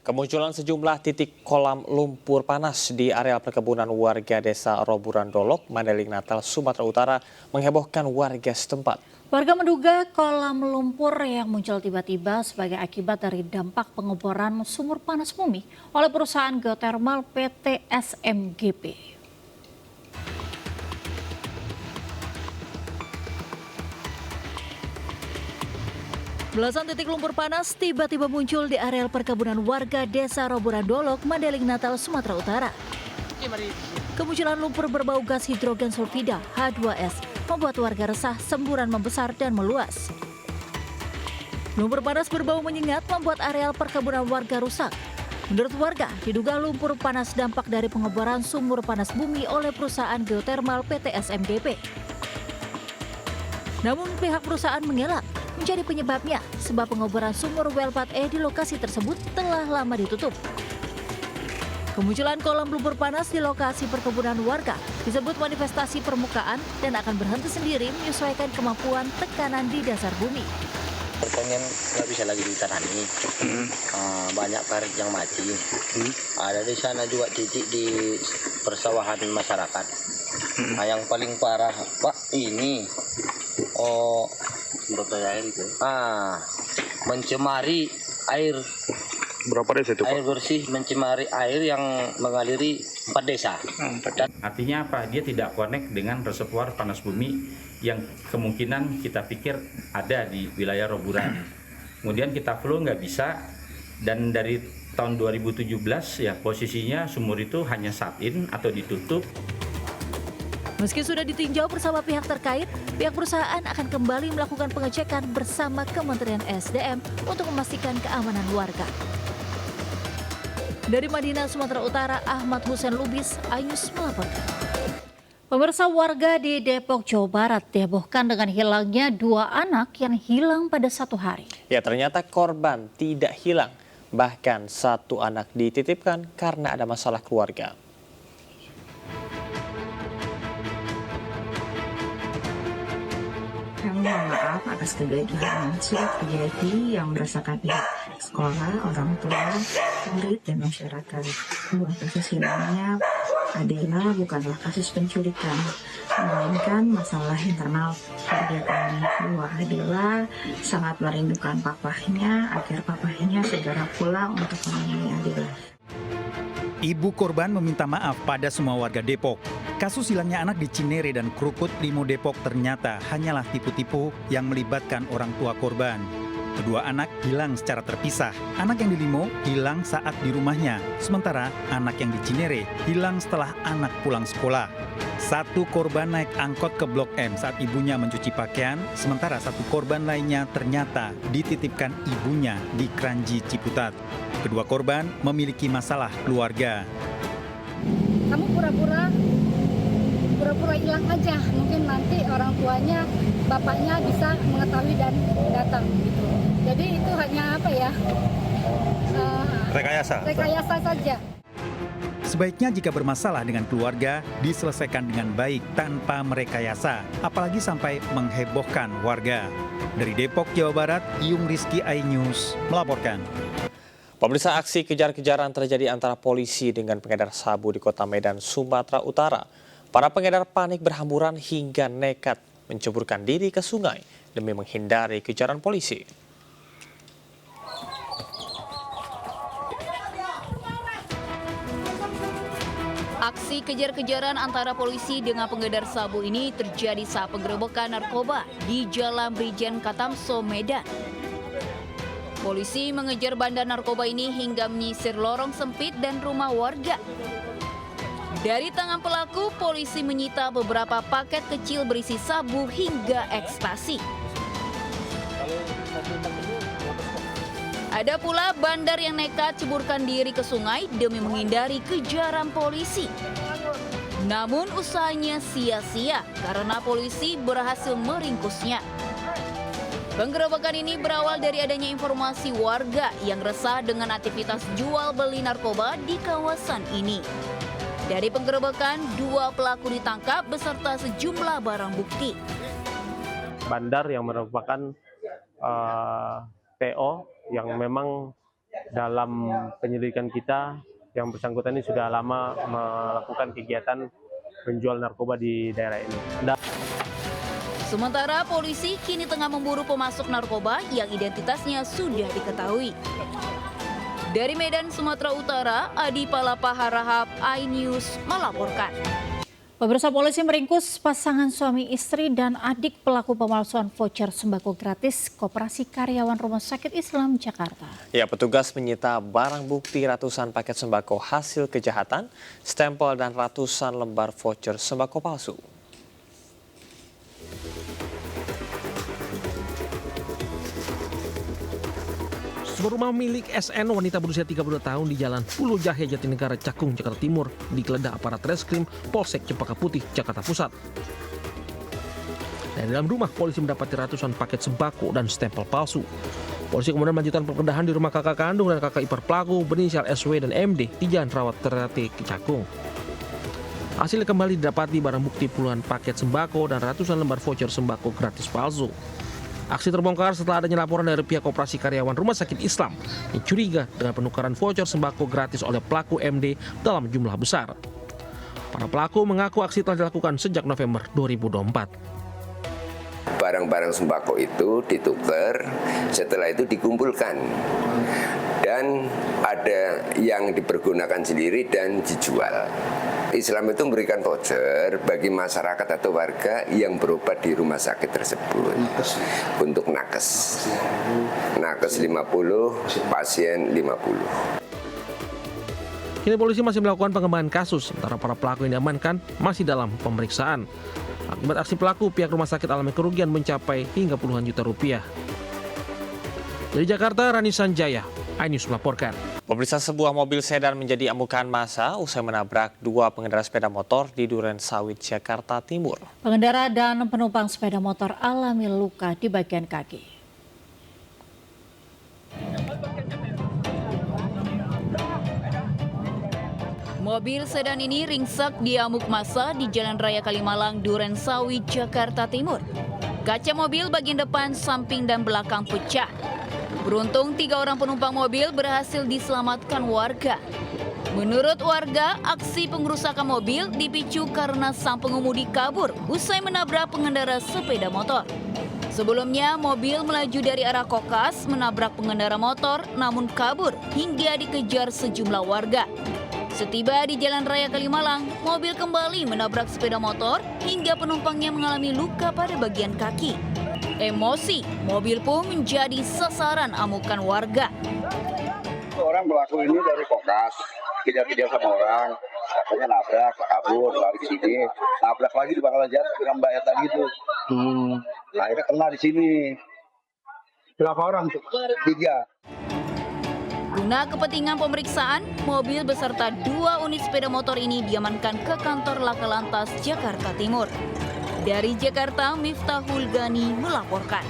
Kemunculan sejumlah titik kolam lumpur panas di area perkebunan warga desa Roburan Dolok, Mandailing Natal, Sumatera Utara menghebohkan warga setempat. Warga menduga kolam lumpur yang muncul tiba-tiba sebagai akibat dari dampak pengeboran sumur panas bumi oleh perusahaan geotermal PT SMGP. Belasan titik lumpur panas tiba-tiba muncul di areal perkebunan warga desa Roburan Dolok, Mandailing Natal, Sumatera Utara. Kemunculan lumpur berbau gas hidrogen sulfida H2S membuat warga resah, semburan membesar dan meluas. Lumpur panas berbau menyengat membuat areal perkebunan warga rusak. Menurut warga, diduga lumpur panas dampak dari pengeboran sumur panas bumi oleh perusahaan geotermal PT SMGP. Namun pihak perusahaan mengelak menjadi penyebabnya sebab pengeboran sumur well 4E di lokasi tersebut telah lama ditutup. Kemunculan kolam lumpur panas di lokasi perkebunan warga disebut manifestasi permukaan dan akan berhenti sendiri menyesuaikan kemampuan tekanan di dasar bumi. Pertanian nggak bisa lagi ditanami, banyak parit yang mati. Ada di sana juga titik di persawahan masyarakat. Yang paling parah, Pak, ini air itu. Mencemari air. Berapa desa itu, Pak? Air bersih mencemari air yang mengaliri 4 desa. Artinya apa? Dia tidak connect dengan reservoir panas bumi yang kemungkinan kita pikir ada di wilayah Roburan. Kemudian kita flow nggak bisa, dan dari tahun 2017 ya posisinya sumur itu hanya shut-in atau ditutup. Meski sudah ditinjau bersama pihak terkait, pihak perusahaan akan kembali melakukan pengecekan bersama Kementerian SDM untuk memastikan keamanan warga. Dari Madinah, Sumatera Utara, Ahmad Hussein Lubis, iNews melaporkan. Pemirsa, warga di Depok, Jawa Barat dihebohkan dengan hilangnya 2 anak yang hilang pada 1 hari. Ya, ternyata korban tidak hilang, bahkan 1 anak dititipkan karena ada masalah keluarga. Kami mohon maaf atas kejadian yang sudah terjadi yang merasakan pihak sekolah, orang tua, murid, dan masyarakat. Bahwa kasus hilangnya adalah bukanlah kasus penculikan, melainkan masalah internal keluarga kami. Bahwa adalah sangat merindukan papahnya agar papahnya segera pulang untuk menemui Adila. Ibu korban meminta maaf pada semua warga Depok. Kasus hilangnya anak di Cinere dan Krukut, Limo, Depok ternyata hanyalah tipu-tipu yang melibatkan orang tua korban. Kedua anak hilang secara terpisah. Anak yang di Limo hilang saat di rumahnya, sementara anak yang di Cinere hilang setelah anak pulang sekolah. 1 korban naik angkot ke Blok M saat ibunya mencuci pakaian, sementara 1 korban lainnya ternyata dititipkan ibunya di Kranji, Ciputat. Kedua korban memiliki masalah keluarga. Kamu pura-pura hilang aja, mungkin nanti orang tuanya, bapaknya bisa mengetahui dan datang gitu. Jadi itu hanya rekayasa saja. Sebaiknya jika bermasalah dengan keluarga, diselesaikan dengan baik tanpa merekayasa, apalagi sampai menghebohkan warga. Dari Depok, Jawa Barat, Yung Rizky, iNews melaporkan. Pemirsa, aksi kejar-kejaran terjadi antara polisi dengan pengedar sabu di Kota Medan, Sumatera Utara. Para pengedar panik berhamburan hingga nekat menceburkan diri ke sungai demi menghindari kejaran polisi. Aksi kejar-kejaran antara polisi dengan pengedar sabu ini terjadi saat penggerebekan narkoba di Jalan Brigjen Katamso, Medan. Polisi mengejar bandar narkoba ini hingga menyisir lorong sempit dan rumah warga. Dari tangan pelaku, polisi menyita beberapa paket kecil berisi sabu hingga ekstasi. Ada pula bandar yang nekat ceburkan diri ke sungai demi menghindari kejaran polisi. Namun usahanya sia-sia karena polisi berhasil meringkusnya. Penggerebekan ini berawal dari adanya informasi warga yang resah dengan aktivitas jual beli narkoba di kawasan ini. Dari penggerebekan, 2 pelaku ditangkap beserta sejumlah barang bukti. Bandar yang merupakan PO yang memang dalam penyelidikan kita, yang bersangkutan ini sudah lama melakukan kegiatan menjual narkoba di daerah ini. Sementara polisi kini tengah memburu pemasok narkoba yang identitasnya sudah diketahui. Dari Medan, Sumatera Utara, Adi Palapa Harahap, iNews melaporkan. Pemirsa, polisi meringkus pasangan suami istri dan adik pelaku pemalsuan voucher sembako gratis Koperasi Karyawan Rumah Sakit Islam Jakarta. Ya, petugas menyita barang bukti ratusan paket sembako hasil kejahatan, stempel dan ratusan lembar voucher sembako palsu. Sebuah rumah milik SN wanita berusia 32 tahun di Jalan Pulau Jahe, Jatinegara, Cakung, Jakarta Timur digeledah aparat Reskrim Polsek Cempaka Putih, Jakarta Pusat. Dari dalam rumah, polisi mendapati ratusan paket sembako dan stempel palsu. Polisi kemudian melanjutkan penggeledahan di rumah kakak kandung dan kakak ipar pelaku berinisial SW dan MD di Jalan Rawat Ternate, Cakung. Hasilnya kembali didapati barang bukti puluhan paket sembako dan ratusan lembar voucher sembako gratis palsu. Aksi terbongkar setelah adanya laporan dari pihak Koperasi Karyawan Rumah Sakit Islam yang curiga dengan penukaran voucher sembako gratis oleh pelaku MD dalam jumlah besar. Para pelaku mengaku aksi telah dilakukan sejak November 2024. Barang-barang sembako itu ditukar, setelah itu dikumpulkan. Dan ada yang dipergunakan sendiri dan dijual. Islam itu memberikan voucher bagi masyarakat atau warga yang berobat di rumah sakit tersebut untuk nakes. Nakes 50, pasien 50. Kini polisi masih melakukan pengembangan kasus, sementara para pelaku yang diamankan masih dalam pemeriksaan. Akibat aksi pelaku, pihak rumah sakit alami kerugian mencapai hingga puluhan juta rupiah. Dari Jakarta, Rani Sanjaya, iNews melaporkan. Pemirsa, sebuah mobil sedan menjadi amukan massa usai menabrak dua pengendara sepeda motor di Duren Sawit, Jakarta Timur. Pengendara dan penumpang sepeda motor alami luka di bagian kaki. Mobil sedan ini ringsek diamuk massa di Jalan Raya Kalimalang, Duren Sawit, Jakarta Timur. Kaca mobil bagian depan, samping, dan belakang pecah. Beruntung 3 orang penumpang mobil berhasil diselamatkan warga. Menurut warga, aksi pengrusakan mobil dipicu karena sang pengemudi kabur usai menabrak pengendara sepeda motor. Sebelumnya, mobil melaju dari arah Kokas menabrak pengendara motor namun kabur hingga dikejar sejumlah warga. Setiba di Jalan Raya Kalimalang, mobil kembali menabrak sepeda motor hingga penumpangnya mengalami luka pada bagian kaki. Emosi, mobil pun menjadi sasaran amukan warga. Orang pelaku ini dari Kokas, kejar-kejar sama orang, katanya nabrak, kabur, lari ke sini, nabrak lagi di bakalan jatuh dengan mbak yang tadi itu. Akhirnya kena di sini. Berapa orang tuh? 3. Guna kepentingan pemeriksaan, mobil beserta 2 unit sepeda motor ini diamankan ke kantor Laka Lantas, Jakarta Timur. Dari Jakarta, Miftahul Gani melaporkan.